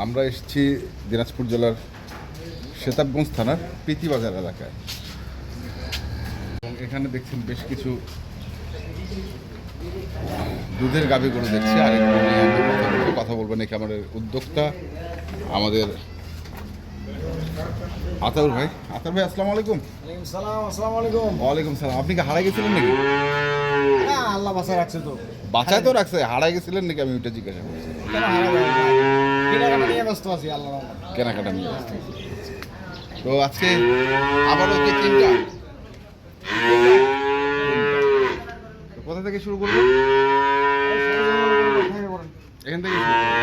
আমরা এসেছি দিনাজপুর জেলার সেতাবগঞ্জ থানার প্রীতিবাজার এলাকায় এবং এখানে দেখছেন বেশ কিছু দুধের গাভী গরু দেখছি। আর একটু নিয়ে আমরা কথা বলবেন এখানে আমাদের উদ্যোক্তা আমাদের আতাউর ভাই। আতাউর ভাই আসসালামু আলাইকুম। আসসালামু আলাইকুম। ওয়ালাইকুম সালাম। আপনি কি হারাই গেছিলেন নাকি? হ্যাঁ, আল্লাহ বাঁচায় রাখছে তো। বাঁচায় তো রাখছে, হারাই গেছিলেন নাকি আমি ওইটা জিজ্ঞাসা করছি। কেন হারা যাবে? কেনাকাটা নিয়ে ব্যস্ত আছি আল্লাহ। কেনাকাটা নিয়ে ব্যস্ত। তো আজকে আবারও যে তিনটা, কোথা থেকে শুরু করবো? এখান থেকে শুরু করবো।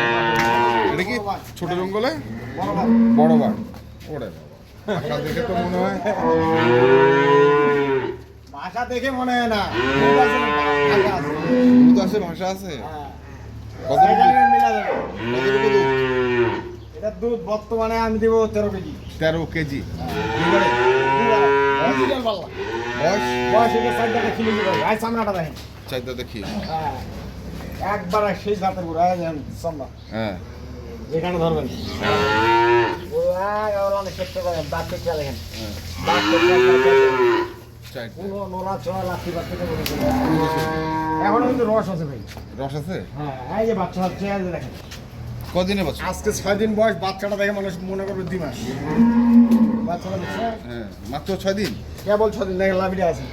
এটা কি ছোট জঙ্গলে বড় বাঘ? ওরে বাবা, দেখে তো মনে হয়, ভাষা দেখে মনে হয় না দুধ আছে, ভাষা আছে। এটা দুধ বর্তমানে আমি দিব 13 কেজি। 13 কেজি বয়স এটা চারটা কিলো ভাই, সামনাটা দেখেন, চাইতে দেখি। একবার সেই জাতের গুড়া সামনা। হ্যাঁ, যেখানে ধরবেন দেখেন এখন কিন্তু রস আছে ভাই। রস আছে? হ্যাঁ, এই যে বাচ্চা হচ্ছে দেখেন। কদিনে বাচ্চা? আজকে 6 দিন বয়স। বাচ্চাটা দেখে মানুষ মনে করবে 2 মাস। বাচ্চাটা দেখছে? হ্যাঁ, মাত্র 6 দিন। কেবল 6 দিন দেখেন, লাভিটা আছে।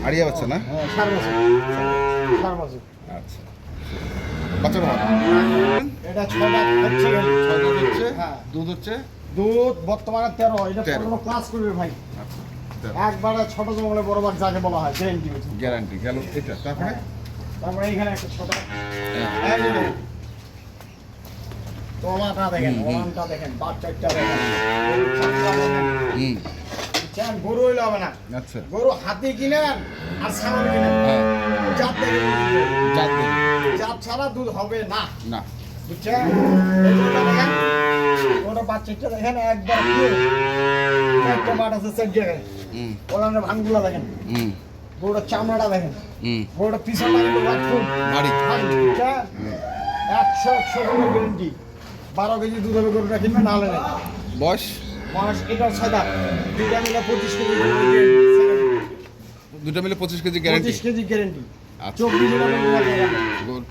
আড়িয়া বাচ্চা না? হ্যাঁ, 4 বছর। 4 বছর। আচ্ছা, বাচ্চার ভালো। এটা 6 দাঁত হচ্ছে। 6 দাঁত হচ্ছে। হ্যাঁ, দুধ হচ্ছে? দুধ বর্তমানে 13। এটা 13 কোনো ক্লাস করবে ভাই। আচ্ছা, একবারে ছোট জঙ্গলে বড় বাঘ যাকে বলা হয়, গ্যারান্টি হচ্ছে। গ্যারান্টি গেল এটা। তারপরে তারপরে এখানে একটা ছোট এই যে দেখেন, তোলাটা দেখেন, ওলানটা দেখেন, বাচ্চাটা দেখেন, হুম, চান গরু হইলে হবে না। আচ্ছা, গরু হাতি কিনেন আর ছাগল কিনেন, হ্যাঁ, জাত দেখে জাত দেখি। জাত ছাড়া দুধ হবে না, না, বুঝছেন? এই গরুটা দেখেন, ওটা বাচ্চাটা দেখেন, একবার পিওর। একটা বাট আছে সেট জায়গায়, হুম ওলানের ভাঙগুলা দেখেন, হুম গরুটার চামড়াটা দেখেন, হুম গরুটা পিছনটা কিন্তু বাথরুম বাড়ি। বুঝছেন? 100 গ্যারেন্টি। 12 কেজি দুধ হবে গরুটা, কিনবে না হলে নেই। বয়স? বয়স এটার 6 দাঁত, দুইটা মিলে 25 কেজি। দুটো মিলে 25 কেজি গ্যারান্টি। 25 KG guarantee. আচ্ছা,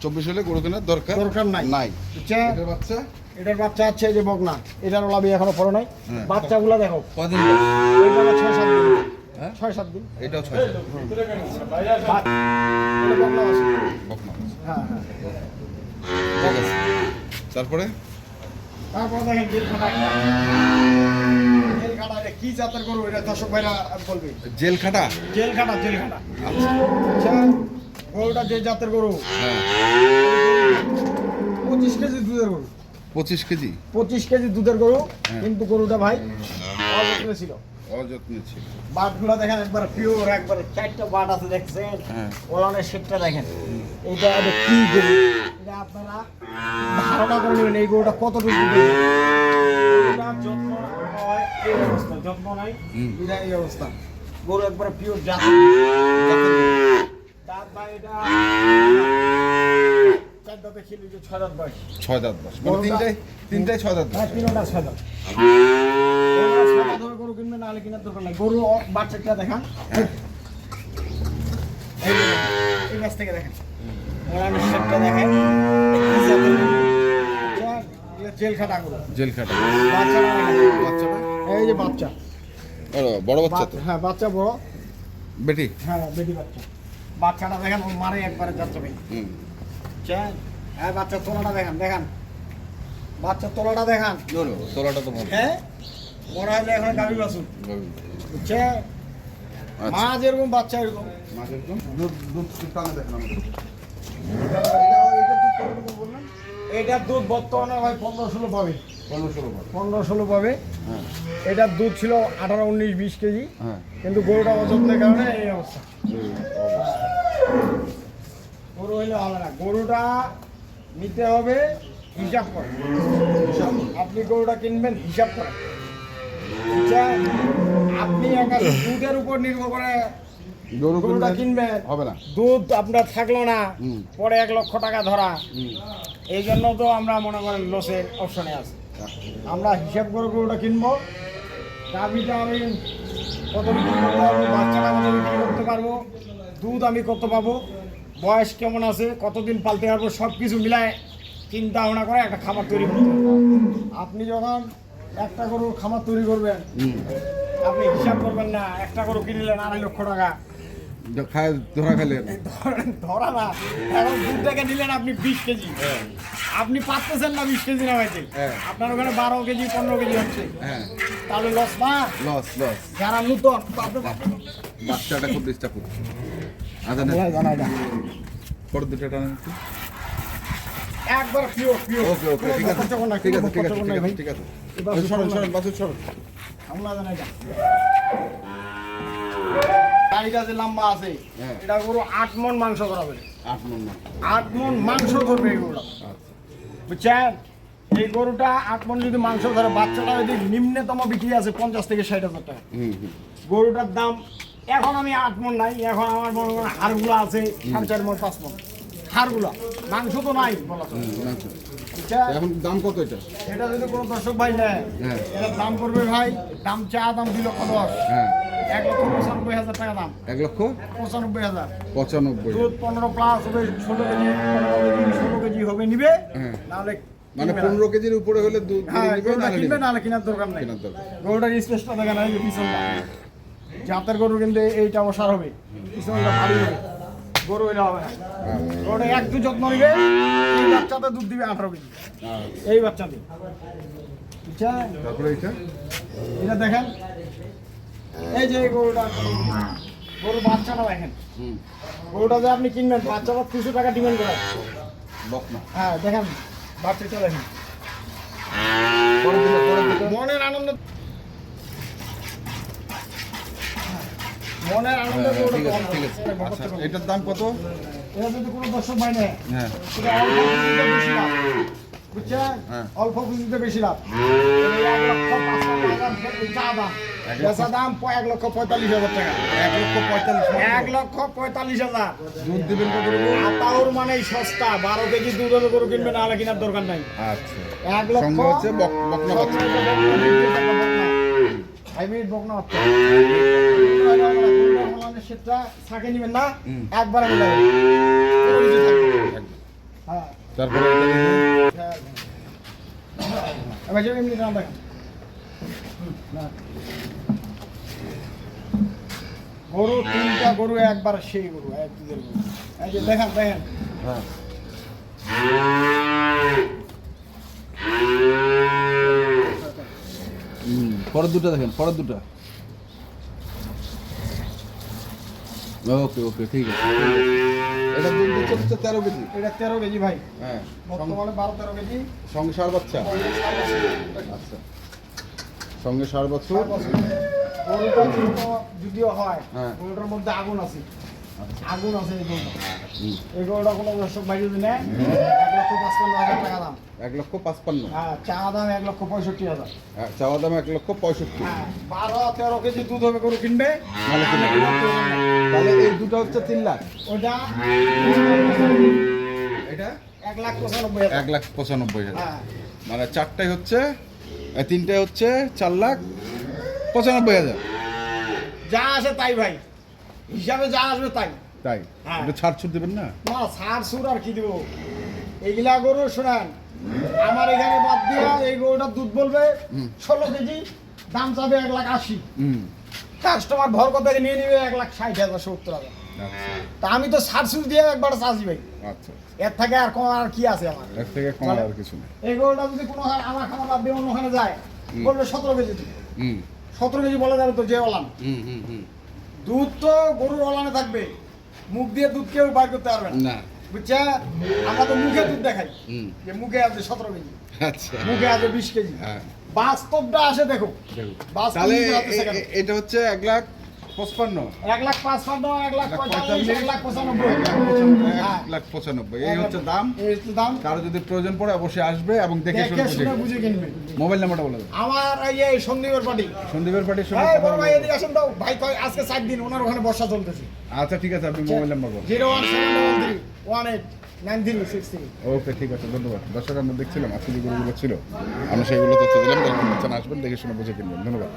24 হলে গরু কেনার দরকার নাই। বুঝছেন? এটার বাচ্চা? এটার বাচ্চা আছে এই যে বকনা, এটার লাভি এখনো পড়ে নাই। হ্যাঁ। বাচ্চাগুলো দেখো, কদিন? এইটা 6-7 দিন। হ্যাঁ, 6-7 দিন। এটাও 6। এটা বকনা আছে। বকনা। হ্যাঁ হ্যাঁ। ঠিক আছে, তারপরে তারপর দেখেন জেলখাটা। জেলখাটা এটা কি জাতের গরু? এটা দর্শক ভাইরা বলবে। জেল খাটা? জেলখাটা। আচ্ছা, আচ্ছা, গরুটা যে জাতের গরু, হ্যাঁ, 25 কেজি দুধের গরু। 25 কেজি 25 কেজি দুধের গরু। হ্যাঁ। কিন্তু গরুটা ভাই অযত্নে ছিল। অযত্নে ছিল। বাটগুলো দেখেন, একবার পিওর, একবারে 4টা বাট আছে দেখছেন। হ্যাঁ। ওলানের শেপটা দেখেন। এইটা কি গরু? এটা আপনারা ধারণা করে নেবেন এই গরুটা কতটুকু দুধ দেবে। গরুটার যত্ন হয় এই অবস্থা, যত্ন নাই এটা এই অবস্থা। গরু একবারে পিওর জাত। দাঁত ভাই এটা 4 দাঁতে খেলি, যে 6 দাঁত বয়স। 6 দাঁত বয়স। মানে তিনটাই 6 দাঁত বয়স। হ্যাঁ, তিনটা 6 দাঁত। গরু কিনবে না হলে কেনার দরকার নাই। গরু বাচ্চাটা দেখান, এই গাছ থেকে দেখেন, ওলানের শেপটা দেখেন। জেল খাটা গরু। জেল খাটা। বাচ্চাটা দেখেন, বাচ্চাটা? এই যে বাচ্চা। বড় বাচ্চা তো? হ্যাঁ, বাচ্চা বড়। বেটি? হ্যাঁ, বেটি বাচ্চা। বাচ্চাটা দেখেন, ও মারে একবারে যাচ্ছে ভাই। হ্যাঁ, বাচ্চার তোলাটা দেখেন, বাচ্চার তোলাটা দেখান। তোলাটা তো ভালো। হ্যাঁ, মনে হয় যে এখন গাভী বাছুর, বুঝছে? আচ্ছা। মা যেরকম বাচ্চা এরকম। দুধ টানে দেখেন আমাদের। এটার দুধ বর্তমানে ভাই 15-16 পাবে। 15-16 15-16 পাবে। হ্যাঁ, এটার দুধ ছিল 18-19-20 কেজি। হ্যাঁ, কিন্তু গরুটা অযত্নের কারণে এই অবস্থা। গরু হইলে হবে না, গরুটা নিতে হবে হিসাব করে। আপনি গরুটা কিনবেন হিসাব করে। আপনি একা দুধের উপর নির্ভর করে গরুটা কিনবেন, হবে না। দুধ আপনার থাকলো না, হুম। পরে 1 লক্ষ টাকা ধরা। এই জন্য তো আমরা মনে করেন লসের অপশনে আছি। আমরা হিসাব করে গরুটা কিনবো, গাভীটা আমি কত বিক্রি করতে পারবো, বাচ্চাটা কত বিক্রি করতে পারবো, দুধ আমি কত পাবো, বয়স কেমন আছে, কতদিন পালতে পারবো, সব কিছু মিলায় চিন্তা ভাবনা করে একটা খামার তৈরি করতে হবে। আপনি যখন একটা গরু খামার তৈরি করবেন, আপনি হিসাব করবেন না একটা গরু কিনলেন 2.5 লক্ষ টাকা, খায় ধরা খেলেন ধরা না, এখন দুধ থেকে নিলেন আপনি 20 কেজি, আপনি পাচ্ছেন না 20 কেজি নামাইতে, আপনার ওখানে 12 কেজি 15 কেজি হচ্ছে, তাহলে লস না? লস। যারা নতুন বাচ্চাটা খুব ডিস্টার্ব করছে। আচ্ছা না জানাই না পরে দুটো টানা একবার পিওর ওকে ঠিক আছে ঠিক আছে সরেন বাছুর সরেন। আমরা জানাই না গাড়িটা যে লম্বা আছে, এটা গরু 8 মণ মাংস করাবে, 8 মণ না 8 মণ মাংস করবে এই গরুটা, বুঝছেন? এই গরুটা 8 মণ যদি মাংস ধরে, বাচ্চাটা যদি নিম্নতম বিক্রি আছে 50 থেকে 60,000 টাকা। গরুটার দাম এখন আমি 8 মণ নাই, এখন আমার মনে করেন হাড়গুলো আছে 4.5 মণ 5 মণ, হাড়গুলা, মাংস তো নাই বলা চলে। এখন দাম কত এটা? এটা যদি কোনো দর্শক ভাই নেয়, এটার দাম পড়বে ভাই, দাম 2 লক্ষ 10, 1,95,000 টাকা দাম, 1,95,000 দুধ 15 প্লাস হবে, 16 কেজি 16 কেজি হবে নিবে, নাহলে মানে 15 কেজির উপরে হলে দুধ নিবে না, কিনবে নাহলে কেনার দরকার নাই। গরুটার স্পেসটা দেখেন, এই যে পিছনটা, জাতের গরু কিন্তু এইটা অসার হবে, পিছনটা ভারী হবে, গরু এটা হবে না। গরুটা একটু যত্ন নিবে, এই বাচ্চাতে দুধ দিবে 18 কেজি, এই বাচ্চাতে। তারপরে এটা দেখেন, এই যে গরুটা, গরু বাচ্চাটা দেখেন, গরুটা যে আপনি কিনবেন, বাচ্চাটা 300 টাকা ডিমান্ড করে। হ্যাঁ দেখেন বাচ্চাটা দেখেন, মনের আনন্দ, মনের আনন্দ। ঠিক আছে আচ্ছা এটার দাম কত? এটা যদি কোনো দর্শক ভাই নেয়, সেটা অল্প পুঁজিতে বেশি লাভ, বুঝছেন? অল্প পুঁজিতে বেশি লাভ। 1,05,000 চা দাম, বেচা দাম 1,45,000 টাকা, 1,45,000 দুধ দিবেন কত? আতাউর মানে সস্তা, 12 কেজি দুধ হলে গরু কিনবে, নাহলে কেনার দরকার নাই। আচ্ছা 1 লক্ষ হচ্ছে বকনা বাচ্চা, হাইব্রিড বকনা বাচ্চা, সেটা থাকে নিবেন না, একবার আমি যাই। হ্যাঁ তারপরে এবার যে এমনি দাম দেখেন, গরু 3টা গরু একবার সেই গরু, এক দুধের গরু, এই যে দেখেন দেখেন। পরের দুটো দেখেন, পরের দুটো ওকে ঠিক আছে। এটা দুধ দিচ্ছে 13 কেজি, এটা 13 কেজি ভাই, হ্যাঁ বর্তমানে 12-13 কেজি, সঙ্গে 7 বাচ্চা। আচ্ছা সঙ্গে 7 বছর। গরুটা যদিও হয়, গরুটার মধ্যে আগুন আছে, আগুন আছে এই গরুটা। এই গরুটা কোনো দর্শক ভাই যদি নেয়, 1,55,000 টাকা দাম, 1,55,000। হ্যাঁ চা দাম 1,65,000, চাওয়া দাম 1,65,000। হ্যাঁ 12-13 কেজি দুধ হবে গরু কিনবে, তাহলে এই দুটো হচ্ছে 3 লাখ, ওটা এটা 1,95,000, 1,95,000। হ্যাঁ মানে চারটাই হচ্ছে, তিনটাই হচ্ছে 4,95,000। যা আসে তাই ভাই, হিসাবে যা আসবে তাই। তাই একটু ছাড় ছুট দেবেন না? না ছাড় সুর আর কি দেবো, এইগুলা গরু শোনান, আমার এখানে বাদ দিয়া এই গরুটার দুধ বলবে 16 কেজি, দাম চাবে 1,80,000, কাস্টমার ভর কথা নিয়ে নিবে 1,60,000 70,000। তা আমি তো ছাড় সুর দিয়ে একবার চাষি ভাই, আচ্ছা এর থেকে আর কম আর কি আছে আমার? এর থেকে কম আর কিছু না। এই গরুটা যদি কোনো আমার খামার বাদ দিয়ে অন্যখানে যায়, বলবে 17 কেজি দিবে, 17 কেজি বলা যাবে তো যে ওলান, দুধ তো গরুর ওলানে থাকবে, মুখ দিয়ে দুধ কেউ বাইর করতে পারবে না, বুঝছে? আমরা তো মুখে দুধ দেখাই যে মুখে আছে 17 কেজি, আচ্ছা মুখে আছে 20 কেজি, বাস্তবটা আসে দেখো। তাহলে এটা হচ্ছে 1,55,000, 1,55,000, 1,45,000, 1,95,000 এই হচ্ছে দাম। এই হচ্ছে দাম। কারো যদি প্রয়োজন পড়ে অবশ্যই আসবে এবং দেখে শুনে বুঝে কিনবে। মোবাইল নাম্বারটা বলে দেন। আমার এই সন্দীপের পার্টি, সন্দীপের পার্টির সঙ্গে এই বড় ভাই এদিকে আসেন তো ভাই, কয় আজকে 4 দিন ওনার ওখানে বর্ষা চলতেছে। আচ্ছা ঠিক আছে, আপনি মোবাইল নাম্বার বলুন। 01733 18 9063। ওকে, ঠিক আছে, ধন্যবাদ। দর্শক, আমরা দেখছিলাম আজকে যে গরুগুলো ছিল, আমরা সেইগুলো তথ্য দিলাম। যারা আসবেন দেখে শুনে বুঝে কিনবেন। ধন্যবাদ।